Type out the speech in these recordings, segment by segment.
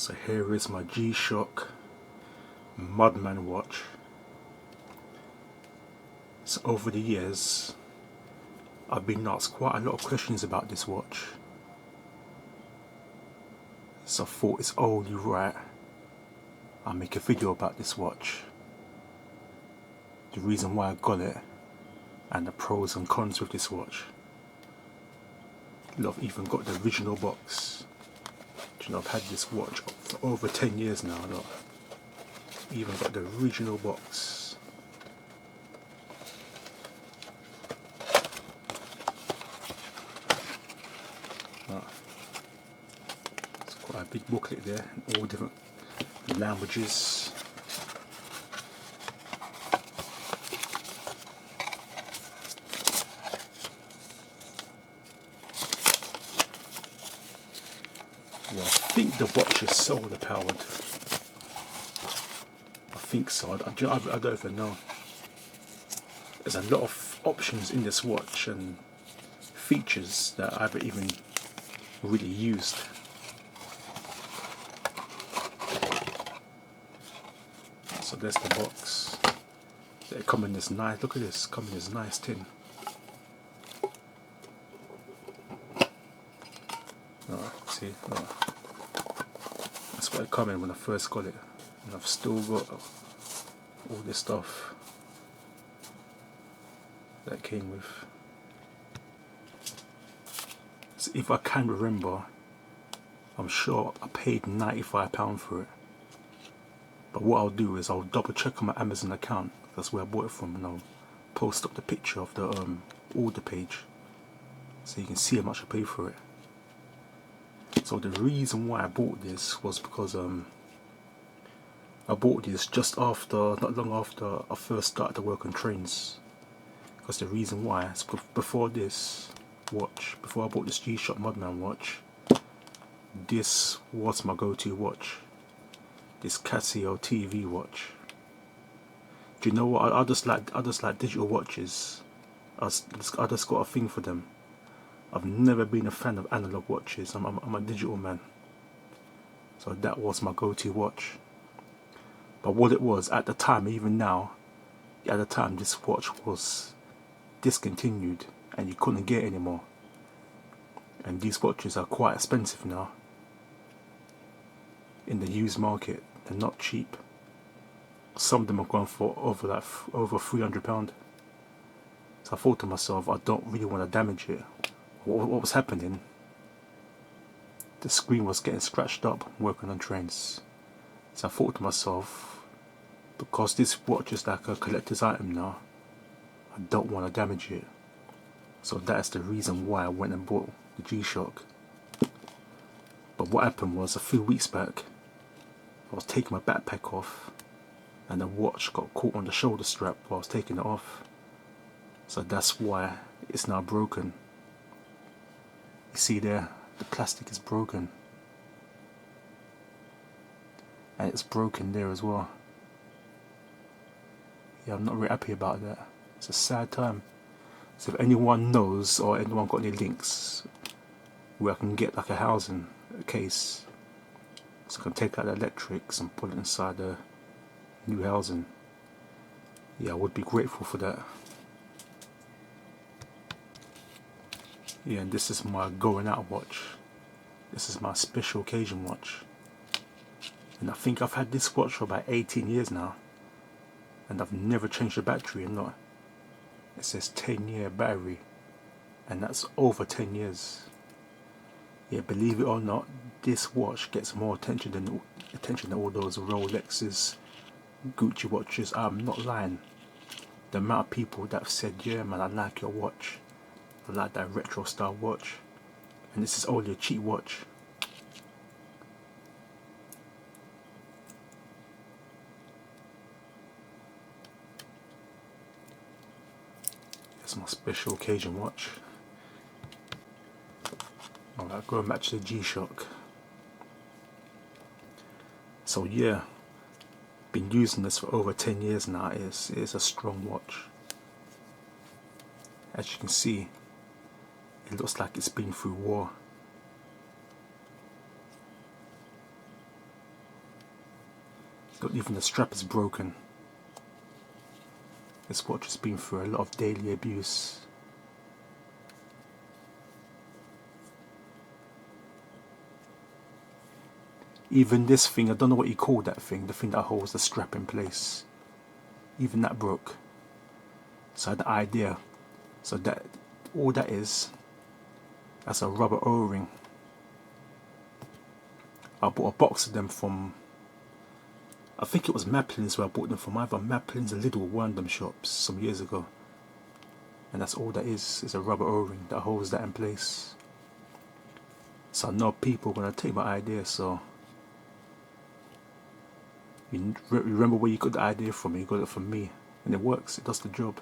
So here is my G-Shock Mudman watch. So over the years I've been asked quite a lot of questions about this watch, so I thought it's only right I make a video about this watch, the reason why I got it and the pros and cons with this watch. Look, I've even got the original box. Do you know, I've had this watch for over 10 years now. Look, even got the original box. Look, it's quite a big booklet there, in all different languages. Yeah, I think the watch is solar powered. I think so. I don't even know. There's a lot of options in this watch and features that I haven't even really used. So there's the box. They come in this nice. Look at this. Come in this nice tin. See, that's what it came in when I first got it, and I've still got all this stuff that it came with. So if I can remember, I'm sure I paid £95 for it. But what I'll do is I'll double check on my Amazon account. That's where I bought it from, and I'll post up the picture of the order page so you can see how much I paid for it. So the reason why I bought this was because I bought this just after, not long after I first started to work on trains. Because the reason why is before this watch, before I bought this G-Shock Mudman watch, this was my go-to watch. This Casio TV watch. Do you know what? I just like digital watches. I just got a thing for them. I've never been a fan of analog watches. I'm a digital man. So that was my go-to watch. But what it was at the time, even now, at the time this watch was discontinued and you couldn't get it anymore. And these watches are quite expensive now in the used market. They're not cheap. Some of them have gone for over £300. So I thought to myself, I don't really want to damage it. What was happening? The screen was getting scratched up working on trains. So I thought to myself, because this watch is like a collector's item now, I don't want to damage it. So that's the reason why I went and bought the G-Shock. But what happened was, a few weeks back, I was taking my backpack off and the watch got caught on the shoulder strap while I was taking it off. So that's why it's now broken. You see there, the plastic is broken. And it's broken there as well. Yeah, I'm not really happy about that. It's a sad time. So if anyone knows or anyone got any links where I can get like a housing case, so I can take out the electrics and put it inside the new housing, yeah, I would be grateful for that. Yeah, and this is my going out watch. This is my special occasion watch. And I think I've had this watch for about 18 years now. And I've never changed the battery, and not. It says 10-year battery. And that's over 10 years. Yeah, believe it or not, this watch gets more attention than all those Rolexes, Gucci watches. I'm not lying. The amount of people that have said, yeah man, I like your watch, I like that retro style watch, and this is only a cheap watch. It's my special occasion watch. Alright, going back to the G-Shock. So yeah, been using this for over 10 years now. It's a strong watch. As you can see, it looks like it's been through war. Even the strap is broken. This watch has been through a lot of daily abuse. Even this thing, I don't know what you call that thing, the thing that holds the strap in place. Even that broke. So I had the idea. So that all that is, that's a rubber O-ring. I bought a box of them from, I think it was Maplin's where I bought them from, either Maplin's or Lidl, one of them shops some years ago. And that's all that is a rubber O-ring that holds that in place. So I know people are going to take my idea, so you remember where you got the idea from? You got it from me, and it works, it does the job.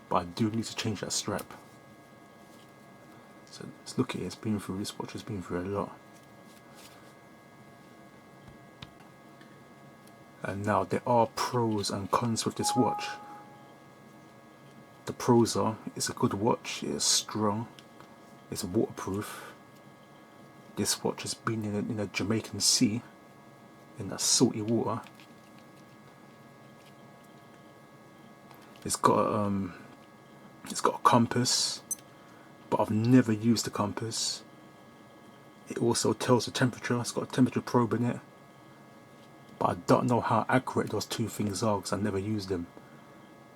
But I do need to change that strap. So let's look at it. This watch has been through a lot. And now there are pros and cons with this watch. The pros are, it's a good watch, it's strong, it's waterproof. This watch has been in a Jamaican sea, in that salty water. It's got a compass, but I've never used the compass. It also tells the temperature. It's got a temperature probe in it, but I don't know how accurate those two things are because I never used them.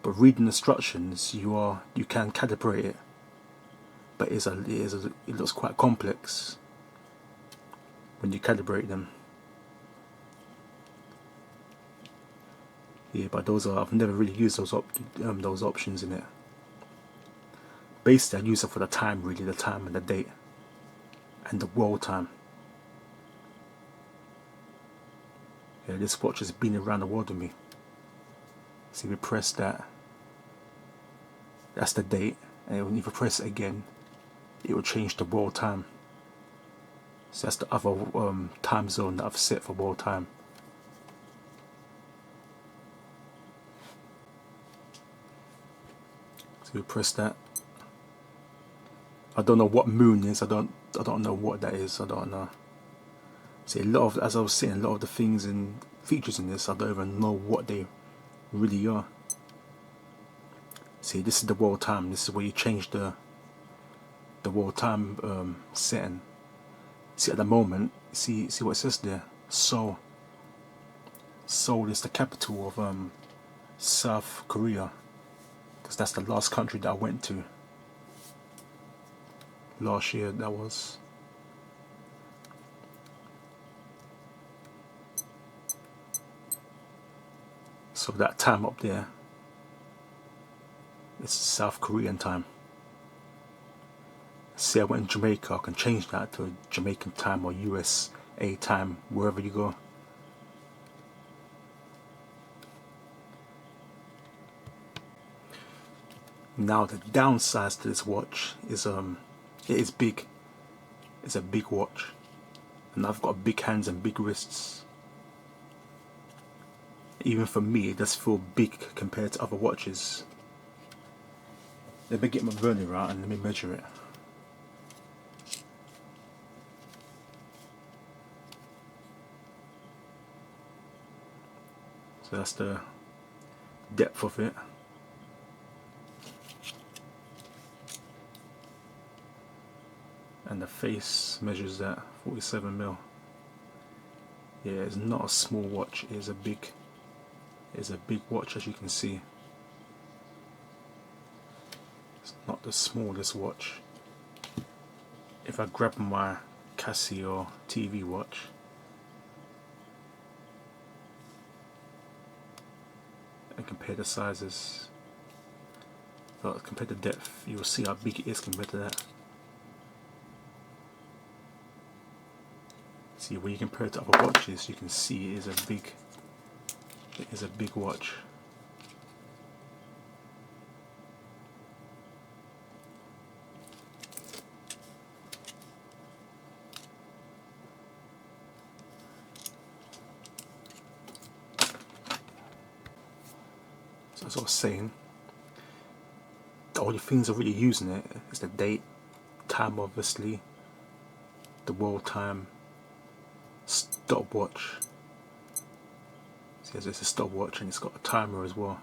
But reading instructions, you can calibrate it, but it looks quite complex when you calibrate them. Yeah, but I've never really used those options in it. Basically, I use it for the time, really, the time and the date, and the world time. Yeah, this watch has been around the world with me. See, we press that. That's the date, and when you press it again, it will change the world time. So that's the other time zone that I've set for world time. So we press that. I don't know what moon is. I don't know what that is. I don't know. See, as I was saying, a lot of the things and features in this, I don't even know what they really are. See, this is the world time. This is where you change the world time setting. See, at the moment, see what it says there. Seoul. Seoul is the capital of South Korea, because that's the last country that I went to last year. That was. So that time up there, it's South Korean time. See, I went in Jamaica, I can change that to Jamaican time or USA time, wherever you go. Now the downsides to this watch is it is big. It's a big watch, and I've got big hands and big wrists. Even for me, it does feel big compared to other watches. Let me get my vernier out and let me measure it. So that's the depth of it. And the face measures that 47mm. Yeah, it's not a small watch. It's a big watch, as you can see. It's not the smallest watch. If I grab my Casio TV watch, and compare the sizes, compare the depth, you will see how big it is compared to that. See, when you compare it to other watches, you can see it is a big watch. So as I was saying, the only things I'm really using it is the date, time obviously, the world time, stopwatch, See, it's a stopwatch and it's got a timer as well.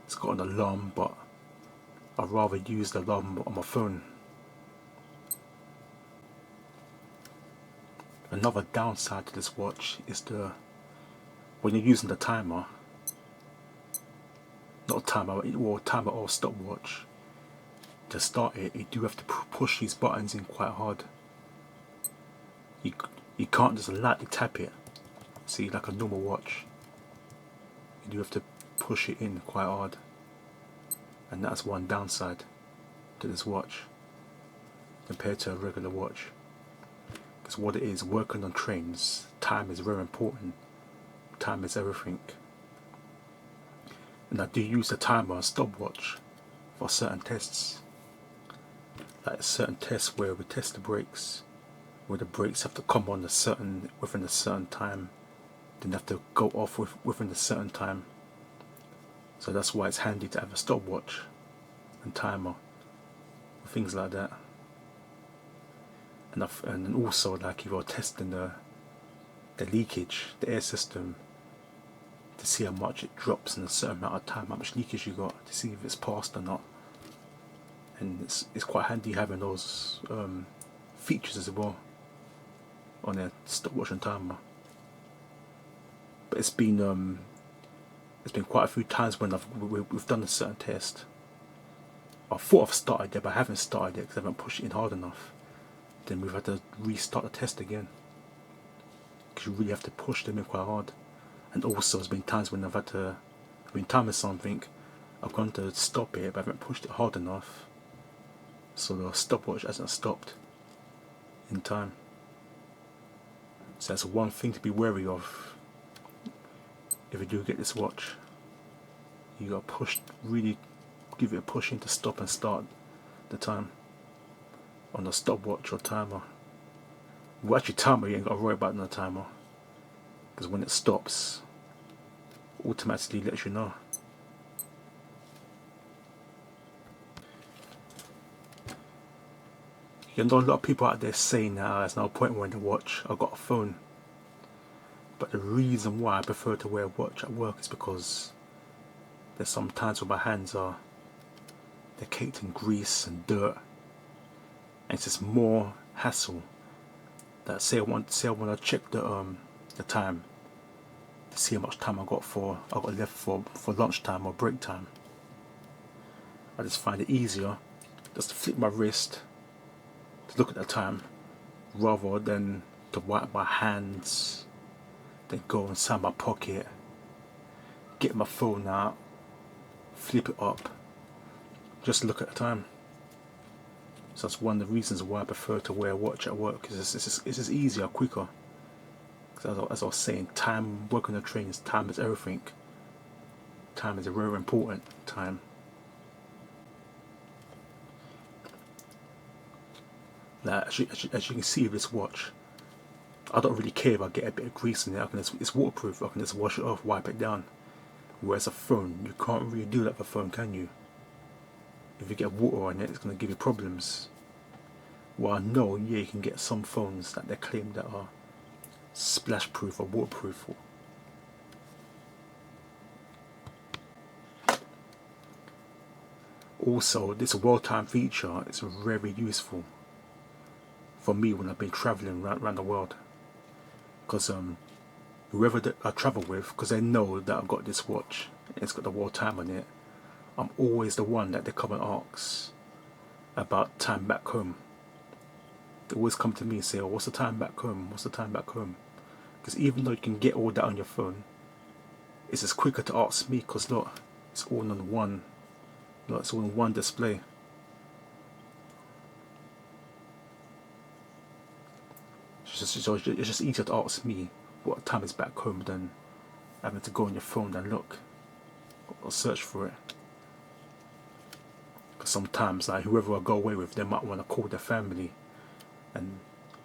It's got an alarm, but I'd rather use the alarm on my phone. Another downside to this watch is when you're using the timer, not timer, or timer or stopwatch, to start it, you do have to push these buttons in quite hard. You can't just lightly tap it, see, like a normal watch. You do have to push it in quite hard, and that's one downside to this watch compared to a regular watch. Because what it is, working on trains, time is very important. Time is everything. And I do use the timer and stopwatch for certain tests. Like certain tests where we test the brakes, where the brakes have to come on within a certain time, then have to go off within a certain time. So that's why it's handy to have a stopwatch and timer, things like that. And also, like, if you're testing the leakage, the air system, to see how much it drops in a certain amount of time, how much leakage you got, to see if it's passed or not. And it's quite handy having those features as well on a stopwatch and timer. But it's been quite a few times when we've done a certain test. I thought I've started it, but I haven't started it because I haven't pushed it in hard enough. Then we've had to restart the test again, because you really have to push them in quite hard. And also, there's been times when I've been timing something, I've gone to stop it, but I haven't pushed it hard enough, so the stopwatch hasn't stopped in time. So that's one thing to be wary of if you do get this watch. You got to push, really give it a push in to stop and start the time on a stopwatch or timer. Well, actually, timer, you ain't got to worry about the timer, because when it stops, automatically lets you know. You know, a lot of people out there saying now there's no point wearing a watch, I've got a phone. But the reason why I prefer to wear a watch at work is because there's some times where my hands they're caked in grease and dirt, and it's just more hassle. That say I want to check the time to see how much time I got left for lunchtime or break time. I just find it easier just to flip my wrist to look at the time, rather than to wipe my hands, then go inside my pocket, get my phone out, flip it up, just look at the time. So that's one of the reasons why I prefer to wear a watch at work, because it's just easier, quicker. Because as I was saying, time, working on the trains, time is everything. Time is a very important time. Now, as you can see with this watch, I don't really care if I get a bit of grease in it. It's waterproof, I can just wash it off, wipe it down. Whereas a phone, you can't really do that with a phone, can you? If you get water on it, it's going to give you problems. Well, I know, yeah, you can get some phones that they claim that are splash proof or waterproof. Also, this well-timed feature is very useful for me when I've been traveling around the world, because whoever I travel with, because they know that I've got this watch, it's got the world time on it, I'm always the one that they come and ask about time back home. They always come to me and say, oh, what's the time back home? What's the time back home? Because even though you can get all that on your phone, it's just quicker to ask me, because look, it's all on one. Look, it's all on one display. It's just easier to ask me what time is back home than having to go on your phone and look or search for it. Because sometimes, like, whoever I go away with, they might want to call their family, and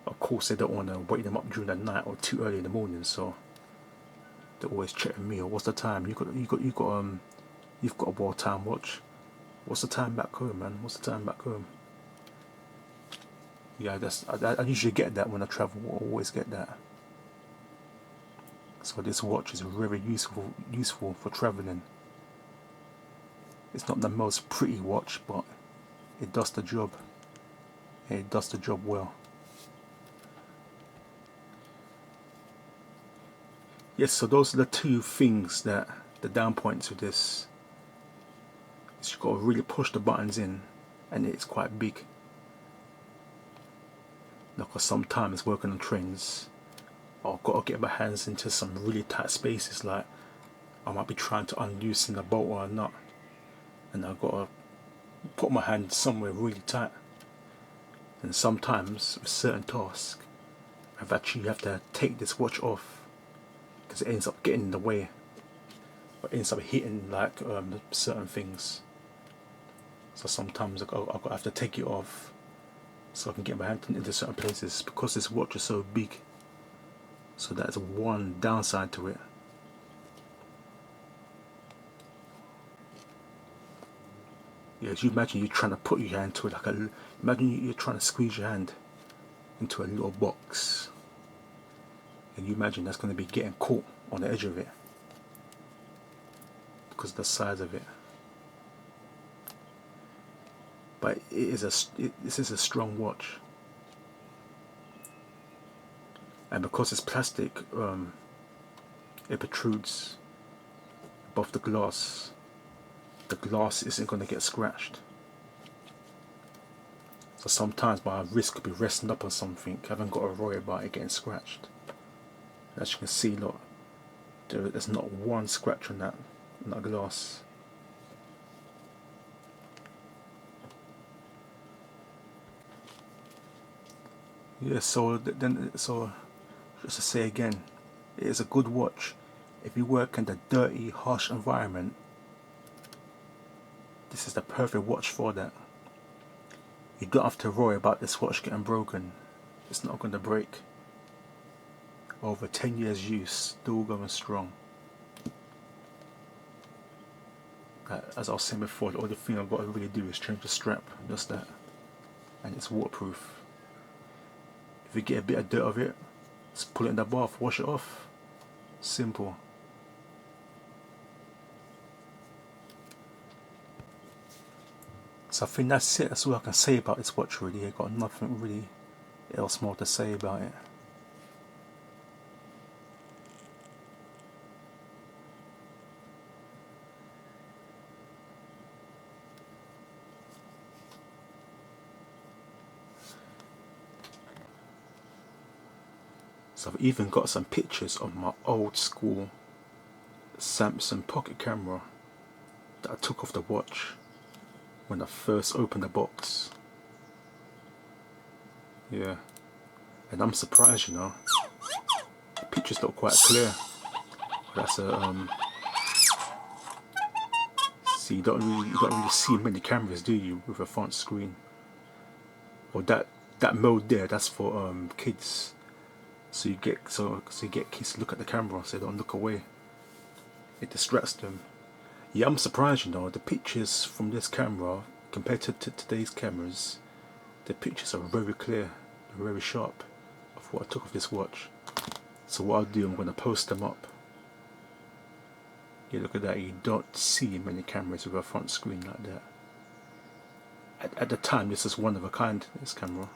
of course they don't want to wake them up during the night or too early in the morning, so they're always checking me. Or what's the time? You've got a world time watch. What's the time back home, man? What's the time back home? Yeah, I usually get that when I travel. I always get that. So this watch is very useful for traveling. It's not the most pretty watch, but it does the job. It does the job well. Yes, so those are the two things that the down points with this. Is you've got to really push the buttons in, and it's quite big. Now, because sometimes working on trains, I've got to get my hands into some really tight spaces, like I might be trying to unloosen the bolt or a nut, and I've got to put my hand somewhere really tight. And sometimes with certain tasks, I've actually have to take this watch off because it ends up getting in the way, or it ends up hitting like certain things. So sometimes I have to take it off so I can get my hand into certain places, because this watch is so big. So that's one downside to it. Yeah, as you imagine you're trying to put your hand to it, like imagine you're trying to squeeze your hand into a little box, and you imagine that's going to be getting caught on the edge of it because of the size of it. But this is a strong watch, and because it's plastic, it protrudes above the glass. The glass isn't going to get scratched. So sometimes my wrist could be resting up on something. I haven't got to worry about it getting scratched. As you can see, look, there's not one scratch on that glass. Yeah, so just to say again, it is a good watch if you work in the dirty, harsh environment. This is the perfect watch for that. You don't have to worry about this watch getting broken. It's not going to break. Over 10 years use, still going strong. As I was saying before, the only thing I've got to really do is change the strap, just that, and it's waterproof. If you get a bit of dirt of it, just pull it in the bath, wash it off. Simple. So I think that's it. That's all I can say about this watch really. I've got nothing really else more to say about it. So I've even got some pictures of my old school Samsung pocket camera that I took off the watch when I first opened the box. Yeah, and I'm surprised, you know. The pictures look quite clear. That's a see, you don't really see many cameras, do you, with a front screen? Or that mode there, that's for kids. So you get kids to look at the camera, so they don't look away. It distracts them. Yeah, I'm surprised, you know, the pictures from this camera compared to today's cameras, the pictures are very clear, very sharp of what I took of this watch. So what I'll do, I'm going to post them up. Yeah, look at that, you don't see many cameras with a front screen like that. At the time, this is one of a kind, this camera.